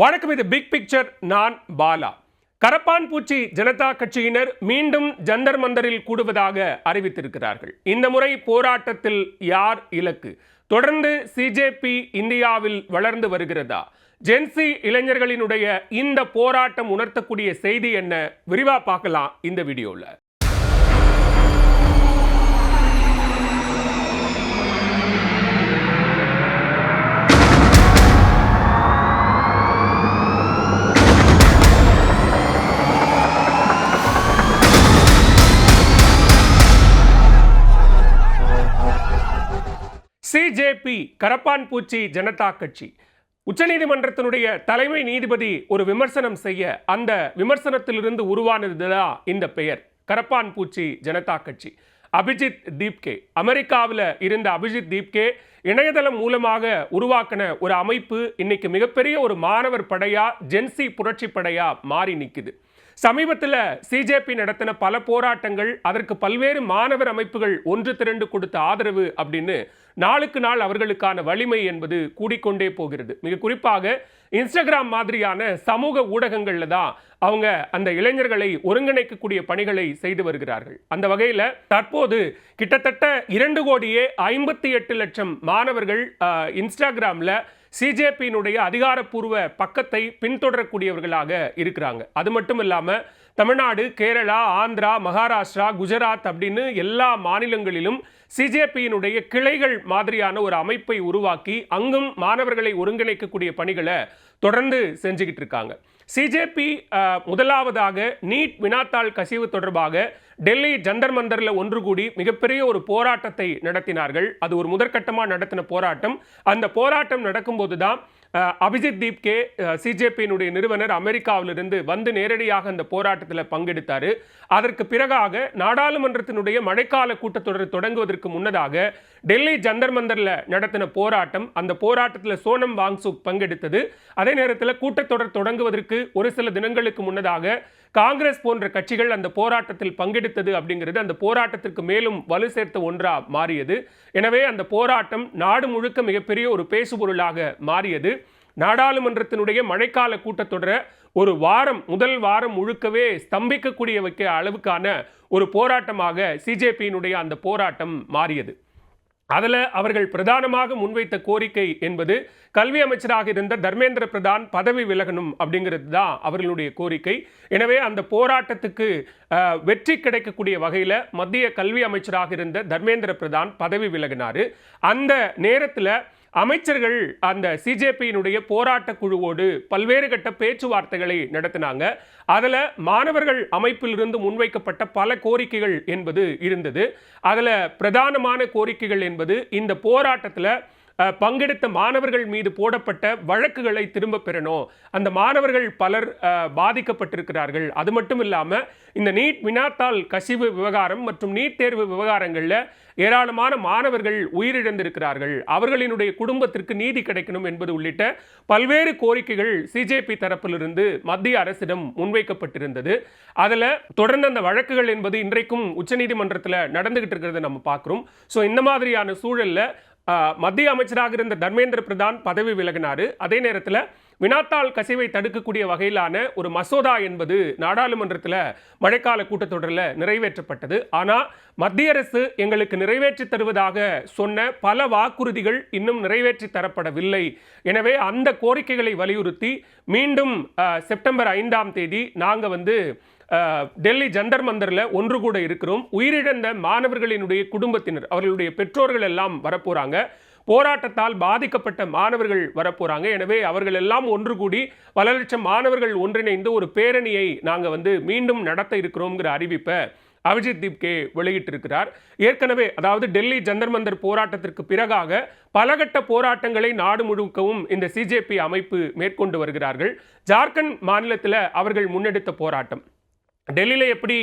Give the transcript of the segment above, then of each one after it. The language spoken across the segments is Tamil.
வணக்கம். இது பிக் பிக்சர். நான் பாலா. கரப்பான் பூச்சி ஜனதா கட்சியினர் மீண்டும் ஜந்தர் மந்தரில் கூடுவதாக அறிவித்திருக்கிறார்கள். இந்த முறை போராட்டத்தில் யார் இலக்கு? தொடர்ந்து சிஜேபி இந்தியாவில் வளர்ந்து வருகிறதா? ஜென்சி இளைஞர்களினுடைய இந்த போராட்டம் உணர்த்தக்கூடிய செய்தி என்ன? விரிவா பார்க்கலாம் இந்த வீடியோல. சிஜேபி கரப்பான் பூச்சி ஜனதா கட்சி உச்சநீதிமன்றத்தினுடைய தலைமை நீதிபதி ஒரு விமர்சனம் செய்ய, அந்த விமர்சனத்திலிருந்து உருவானதுதான் இந்த பெயர் கரப்பான் பூச்சி ஜனதா கட்சி. அபிஜித் தீப்கே, அமெரிக்காவில் இருந்த அபிஜித் தீப்கே இணையதளம் மூலமாக உருவாக்கின ஒரு அமைப்பு இன்னைக்கு மிகப்பெரிய ஒரு மாணவர் படையா, ஜென்சி புரட்சி படையா மாறி நிற்குது. சமீபத்தில் சிஜேபி நடத்தின பல போராட்டங்கள், அதற்கு பல்வேறு மாணவர் அமைப்புகள் ஒன்று திரண்டு கொடுத்த ஆதரவு அப்படின்னு நாளுக்கு நாள் அவர்களுக்கான வலிமை என்பது கூடிக்கொண்டே போகிறது. மிக குறிப்பாக இன்ஸ்டாகிராம் மாதிரியான சமூக ஊடகங்களில் தான் அவங்க அந்த இளைஞர்களை ஒருங்கிணைக்கக்கூடிய பணிகளை செய்து வருகிறார்கள். அந்த வகையில் தற்போது கிட்டத்தட்ட 2,58,00,000 மாணவர்கள் இன்ஸ்டாகிராமில் சிஜேபியினுடைய அதிகாரப்பூர்வ பக்கத்தை பின்தொடரக்கூடியவர்களாக இருக்கிறாங்க. அது மட்டும் இல்லாமல் தமிழ்நாடு, கேரளா, ஆந்திரா, மகாராஷ்டிரா, குஜராத் அப்படின்னு எல்லா மாநிலங்களிலும் சிஜேபியினுடைய கிளைகள் மாதிரியான ஒரு அமைப்பை உருவாக்கி அங்கும் மாணவர்களை ஒருங்கிணைக்கக்கூடிய பணிகளை தொடர்ந்து செஞ்சுக்கிட்டு இருக்காங்க. சிஜேபி முதலாவதாக நீட் வினாத்தாள் கசிவு தொடர்பாக டெல்லி ஜந்தர் மந்தரில் ஒன்று கூடி மிகப்பெரிய ஒரு போராட்டத்தை நடத்தினார்கள். அது ஒரு முதற்கட்டமாக நடத்தின போராட்டம். அந்த போராட்டம் நடக்கும்போது தான் அபிஜித் தீப்கே, சிஜேபியினுடைய நிறுவனர், அமெரிக்காவிலிருந்து வந்து நேரடியாக அந்த போராட்டத்தில் பங்கெடுத்தார். அதற்கு பிறகாக நாடாளுமன்றத்தினுடைய மழைக்கால கூட்டத்தொடர் தொடங்குவதற்கு முன்னதாக டெல்லி ஜந்தர் மந்தரில் நடத்தின போராட்டம், அந்த போராட்டத்தில் சோனம் வாங்சுக் பங்கெடுத்தது. அதே நேரத்தில் கூட்டத்தொடர் தொடங்குவதற்கு ஒரு சில தினங்களுக்கு முன்னதாக காங்கிரஸ் போன்ற கட்சிகள் அந்த போராட்டத்தில் பங்கெடுத்தது அப்படிங்கிறது அந்த போராட்டத்திற்கு மேலும் வலு சேர்த்த ஒன்றா மாறியது. எனவே அந்த போராட்டம் நாடு முழுக்க மிகப்பெரிய ஒரு பேசுபொருளாக மாறியது. நாடாளுமன்றத்தினுடைய மழைக்கால கூட்டத்தொடரை ஒரு வாரம், முதல் வாரம் முழுக்கவே ஸ்தம்பிக்கக்கூடிய வைக்க அளவுக்கான ஒரு போராட்டமாக சிஜேபியினுடைய அந்த போராட்டம் மாறியது. அதில் அவர்கள் பிரதானமாக முன்வைத்த கோரிக்கை என்பது கல்வி அமைச்சராக இருந்த தர்மேந்திர பிரதான் பதவி விலகணும் அப்படிங்கிறது தான் அவர்களுடைய கோரிக்கை. எனவே அந்த போராட்டத்துக்கு வெற்றி கிடைக்கக்கூடிய வகையில் மத்திய கல்வி அமைச்சராக இருந்த தர்மேந்திர பிரதான் பதவி விலகினார். அந்த நேரத்தில் அமைச்சர்கள் அந்த சிஜேபியினுடைய போராட்ட குழுவோடு பல்வேறு கட்ட பேச்சுவார்த்தைகளை நடத்தினாங்க. அதில் மாணவர்கள் அமைப்பிலிருந்து முன்வைக்கப்பட்ட பல கோரிக்கைகள் என்பது இருந்தது. அதில் பிரதானமான கோரிக்கைகள் என்பது இந்த போராட்டத்தில் பங்கெடுத்த மாணவர்கள் மீது போடப்பட்ட வழக்குகளை திரும்ப பெறணும். அந்த மாணவர்கள் பலர் பாதிக்கப்பட்டிருக்கிறார்கள். அது மட்டும் இல்லாமல் இந்த நீட் வினாத்தாள் கசிவு விவகாரம் மற்றும் நீட் தேர்வு விவகாரங்களில் ஏராளமான மாணவர்கள் உயிரிழந்திருக்கிறார்கள். அவர்களினுடைய குடும்பத்திற்கு நீதி கிடைக்கணும் என்பது உள்ளிட்ட பல்வேறு கோரிக்கைகள் சிஜேபி தரப்பிலிருந்து மத்திய அரசிடம் முன்வைக்கப்பட்டிருந்தது. அதில் தொடர்ந்து அந்த வழக்குகள் என்பது இன்றைக்கும் உச்சநீதிமன்றத்தில் நடந்துகிட்டு இருக்கிறத நம்ம பார்க்குறோம். ஸோ இந்த மாதிரியான சூழலில் மத்திய அமைச்சராக இருந்த தர்மேந்திர பிரதான் பதவி விலகினார். அதே நேரத்தில் வினாத்தாள் கசிவை தடுக்கக்கூடிய வகையிலான ஒரு மசோதா என்பது நாடாளுமன்றத்தில் மழைக்கால கூட்டத்தொடரில் நிறைவேற்றப்பட்டது. ஆனால் மத்திய அரசு எங்களுக்கு நிறைவேற்றி தருவதாக சொன்ன பல வாக்குறுதிகள் இன்னும் நிறைவேற்றி தரப்படவில்லை. எனவே அந்த கோரிக்கைகளை வலியுறுத்தி மீண்டும் செப்டம்பர் 5 நாங்கள் டெல்லி ஜந்தர் மந்தரில் ஒன்று கூட இருக்கிறோம். உயிரிழந்த மாணவர்களினுடைய குடும்பத்தினர், அவர்களுடைய பெற்றோர்கள் எல்லாம் வரப்போறாங்க. போராட்டத்தால் பாதிக்கப்பட்ட மாணவர்கள் வரப்போறாங்க. எனவே அவர்கள் எல்லாம் ஒன்று கூடி பல லட்சம் மாணவர்கள் ஒன்றிணைந்து ஒரு பேரணியை நாங்கள் மீண்டும் நடத்த இருக்கிறோங்கிற அறிவிப்பை அபிஜித் தீப்கே வெளியிட்டிருக்கிறார். ஏற்கனவே அதாவது டெல்லி ஜந்தர் மந்தர் போராட்டத்திற்கு பிறகாக பலகட்ட போராட்டங்களை நாடு முழுக்கவும் இந்த சிஜேபி அமைப்பு மேற்கொண்டு வருகிறார்கள். ஜார்க்கண்ட் மாநிலத்தில் அவர்கள் முன்னெடுத்த போராட்டம், டெல்லியில் எப்படி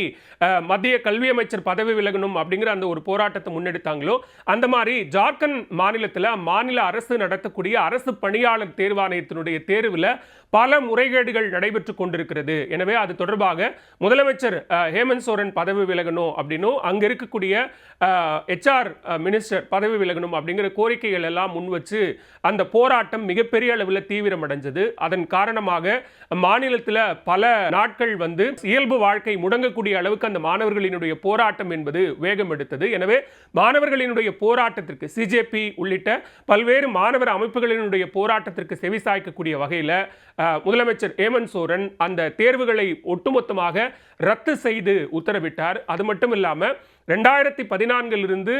மத்திய கல்வி அமைச்சர் பதவி விலகணும் அப்படிங்கிற அந்த ஒரு போராட்டத்தை முன்னெடுத்தாங்களோ அந்த மாதிரி ஜார்க்கண்ட் மாநிலத்தில் மாநில அரசு நடத்தக்கூடிய அரசு பணியாளர் தேர்வாணையத்தினுடைய தேர்வில் பல முறைகேடுகள் நடைபெற்று கொண்டிருக்கிறது. எனவே அது தொடர்பாக முதலமைச்சர் ஹேமந்த் சோரன் பதவி விலகணும் அப்படின்னும் அங்கே இருக்கக்கூடிய HR மினிஸ்டர் பதவி விலகணும் அப்படிங்கிற கோரிக்கைகள் எல்லாம் முன் வச்சு அந்த போராட்டம் மிகப்பெரிய அளவில் தீவிரமடைஞ்சது. அதன் காரணமாக மாநிலத்தில் பல நாட்கள் இயல்பு வாழ்க்கை முடங்கக்கூடிய அளவுக்கு அந்த மாணவர்களினுடைய போராட்டம் என்பது வேகம் எடுத்தது. எனவே மாணவர்களினுடைய போராட்டத்திற்கு சிஜேபி உள்ளிட்ட பல்வேறு மாணவர் அமைப்புகளினுடைய போராட்டத்திற்கு செவிசாய்க்கக்கூடிய வகையில் முதலமைச்சர் ஹேமந்த் சோரன் அந்த தேர்வுகளை ஒட்டுமொத்தமாக ரத்து செய்து உத்தரவிட்டார். அது மட்டும் இல்லாமல் 2014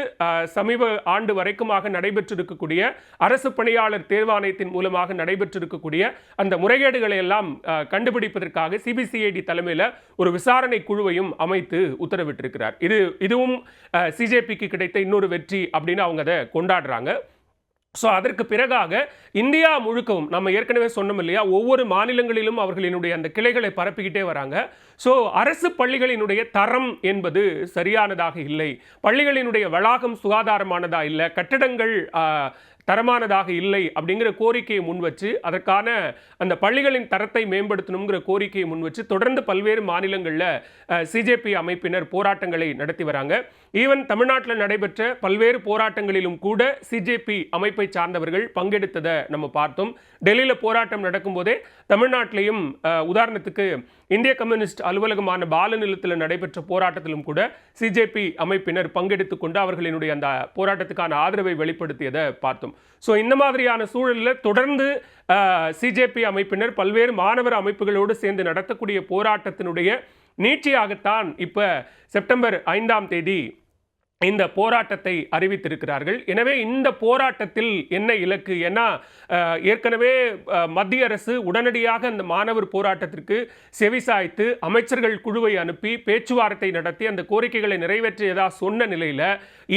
சமீப ஆண்டு வரைக்குமாக நடைபெற்றிருக்கக்கூடிய அரசு பணியாளர் தேர்வாணையத்தின் மூலமாக நடைபெற்றிருக்கக்கூடிய அந்த முறைகேடுகளை எல்லாம் கண்டுபிடிப்பதற்காக சிபிசிஐடி தலைமையில் ஒரு விசாரணை குழுவையும் அமைத்து உத்தரவிட்டிருக்கிறார். இதுவும் சிஜேபிக்கு கிடைத்த இன்னொரு வெற்றி அப்படின்னு அவங்க அதை கொண்டாடுறாங்க. ஸோ அதற்கு பிறகாக இந்தியா முழுக்கவும் நம்ம ஏற்கனவே சொன்னோம் இல்லையா, ஒவ்வொரு மாநிலங்களிலும் அவர்களினுடைய அந்த கிளைகளை பரப்பிக்கிட்டே வராங்க. ஸோ அரசு பள்ளிகளினுடைய தரம் என்பது சரியானதாக இல்லை, பள்ளிகளினுடைய வளாகம் சுகாதாரமானதாக இல்லை, கட்டடங்கள் தரமானதாக இல்லை அப்படிங்கிற கோரிக்கையை முன்வச்சு அதற்கான அந்த பள்ளிகளின் தரத்தை மேம்படுத்தணுங்கிற கோரிக்கையை முன்வச்சு தொடர்ந்து பல்வேறு மாநிலங்களில் சிஜேபி அமைப்பினர் போராட்டங்களை நடத்தி வராங்க. ஈவன் தமிழ்நாட்டில் நடைபெற்ற பல்வேறு போராட்டங்களிலும் கூட சிஜேபி அமைப்பை சார்ந்தவர்கள் பங்கெடுத்ததை நம்ம பார்த்தோம். டெல்லியில் போராட்டம் நடக்கும்போதே தமிழ்நாட்டிலையும் உதாரணத்துக்கு இந்திய கம்யூனிஸ்ட் அலுவலகமான பாலநிலத்தில் நடைபெற்ற போராட்டத்திலும் கூட சிஜேபி அமைப்பினர் பங்கெடுத்து கொண்டு அவர்களினுடைய அந்த போராட்டத்துக்கான ஆதரவை வெளிப்படுத்தியதை பார்த்தோம். ஸோ இந்த மாதிரியான சூழலில் தொடர்ந்து சிஜேபி அமைப்பினர் பல்வேறு மாணவர் அமைப்புகளோடு சேர்ந்து நடத்தக்கூடிய போராட்டத்தினுடைய நீட்சியாகத்தான் இப்போ செப்டம்பர் 5 இந்த போராட்டத்தை அறிவித்திருக்கிறார்கள். எனவே இந்த போராட்டத்தில் என்ன இலக்கு? ஏன்னா ஏற்கனவே மத்திய அரசு உடனடியாக அந்த மாணவர் போராட்டத்திற்கு செவிசாய்த்து அமைச்சர்கள் குழுவை அனுப்பி பேச்சுவார்த்தை நடத்தி அந்த கோரிக்கைகளை நிறைவேற்றியதா சொன்ன நிலையில்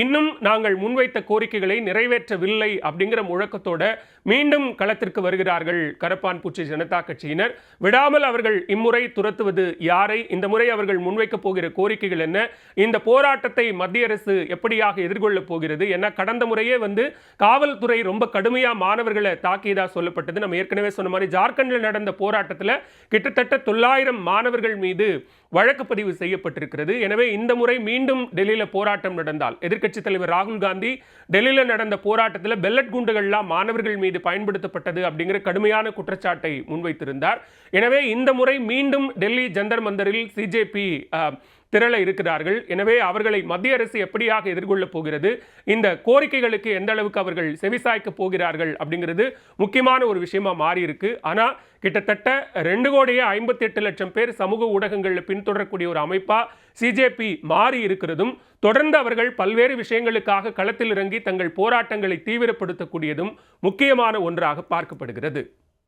இன்னும் நாங்கள் முன்வைத்த கோரிக்கைகளை நிறைவேற்றவில்லை அப்படிங்கிற முழக்கத்தோட மீண்டும் களத்திற்கு வருகிறார்கள் கரப்பான் பூச்சி ஜனதா கட்சியினர். விடாமல் அவர்கள் இம்முறை துரத்துவது யாரை? இந்த முறை அவர்கள் முன்வைக்க போகிற கோரிக்கைகள் என்ன? இந்த போராட்டத்தை மத்திய அரசு எப்படியாக எதிர்கொள்ளப் போகிறது? ஏன்னா கடந்த முறையே காவல்துறை ரொம்ப கடுமையா மாணவர்களை தாக்கியதா சொல்லப்பட்டது. நம்ம ஏற்கனவே சொன்ன மாதிரி ஜார்க்கண்டில் நடந்த போராட்டத்தில் கிட்டத்தட்ட 900 மாணவர்கள் மீது வழக்கு பதிவு செய்யப்பட்டிருக்கிறது. எனவே இந்த முறை மீண்டும் டெல்லியில் போராட்டம் நடந்தால் எதிர்க்கட்சி தலைவர் ராகுல் காந்தி டெல்லியில் நடந்த போராட்டத்தில் பெல்லட் குண்டுகள்லாம் மாணவர்கள் மீது பயன்படுத்தப்பட்டது அப்படிங்கிற கடுமையான குற்றச்சாட்டை முன்வைத்திருந்தார். எனவே இந்த முறை மீண்டும் டெல்லி ஜந்தர் மந்தரில் சிஜேபி திரள இருக்கிறார்கள். எனவே அவர்களை மத்திய அரசு எப்படியாக எதிர்கொள்ளப் போகிறது, இந்த கோரிக்கைகளுக்கு எந்த அளவுக்கு அவர்கள் செவிசாய்க்க போகிறார்கள் அப்படிங்கிறது முக்கியமான ஒரு விஷயமா மாறி இருக்கு. ஆனா கிட்டத்தட்ட 2,58,00,000 பேர் சமூக ஊடகங்களில் பின்தொடரக்கூடிய ஒரு அமைப்பா சிஜேபி மாறி இருக்கிறதும் தொடர்ந்து அவர்கள் பல்வேறு விஷயங்களுக்காக களத்தில் இறங்கி தங்கள் போராட்டங்களை தீவிரப்படுத்தக்கூடியதும் முக்கியமான ஒன்றாக பார்க்கப்படுகிறது.